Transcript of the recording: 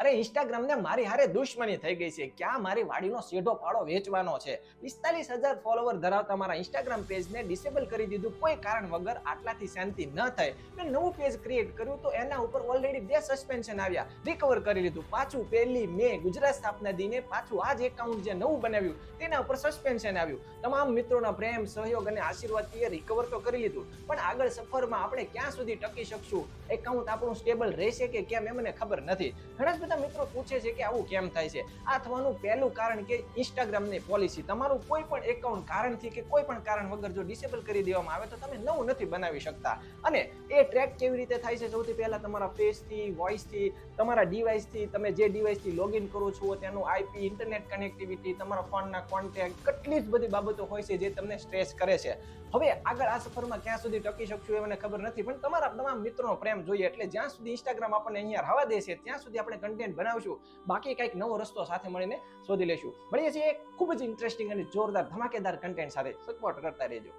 અરે ઇન્સ્ટાગ્રામને મારી હારે દુશ્મની થઈ ગઈ છે, ક્યાં મારી વાડીનો સીધો પાડો વેચવાનો છે. 45,000 ફોલોવર ધરાવતા મારા ઇન્સ્ટાગ્રામ પેજને ડિસેબલ કરી દીધું કોઈ કારણ વગર. આટલાથી શાંતિ ન થાય, મેં નવું પેજ ક્રિએટ કર્યું તો એના ઉપર ઓલરેડી 2 સસ્પેન્શન આવ્યા. રિકવર કરી લીધું, પાછું 1 મે ગુજરાત સ્થાપના દિને પાછું આ જ એકાઉન્ટ જે નવું બનાવ્યું તેના ઉપર સસ્પેન્શન આવ્યું. તમામ મિત્રોના પ્રેમ, સહયોગ અને આશીર્વાદથી રિકવર તો કરી લીધું, પણ આગળ સફરમાં આપણે ક્યાં સુધી ટકી શકશું, એકાઉન્ટ આપણું સ્ટેબલ રહેશે કે કેમ એ મને ખબર નથી. ઘણા બધા મિત્રો પૂછે છે કે આવું કેમ થાય છે. આ થવાનું પહેલું કારણ કે ઇન્સ્ટાગ્રામની પોલિસી. તમારું કોઈ પણ એકાઉન્ટ કારણથી કે કોઈ પણ કારણ વગર જો ડિસેબલ કરી દેવામાં આવે તો તમે નવું નથી બનાવી શકતા. અને એ ટ્રેક કેવી રીતે થાય છે? સૌથી પહેલા તમારા ફેસથી, વોઇસથી, તમારા ડિવાઇસથી, તમે જે ડિવાઇસથી લોગિન કરો છો તેનું આઈપી, ઇન્ટરનેટ કનેક્ટિવિટી, તમારા ફોનના કોન્ટેક્ટ, કેટલી જ બધી બાબતો હોય છે જે તમને સ્ટ્રેસ કરે છે. હવે આગળ આ સફરમાં ક્યાં સુધી ટકી શકશું એ મને ખબર નથી, પણ તમારા તમામ મિત્રોનો પ્રેમ જોઈએ. એટલે જ્યાં સુધી ઇન્સ્ટાગ્રામ આપણને અહીંયા રહેવા દેશે ત્યાં સુધી આપણે કન્ટેન્ટ બનાવશું. બાકી કંઈક નવો રસ્તો સાથે મળીને શોધી લેશું. મળીએ છીએ એક ખૂબ જ ઇન્ટરેસ્ટિંગ અને જોરદાર ધમાકેદાર કન્ટેન્ટ સાથે. સપોર્ટ કરતા રહેજો.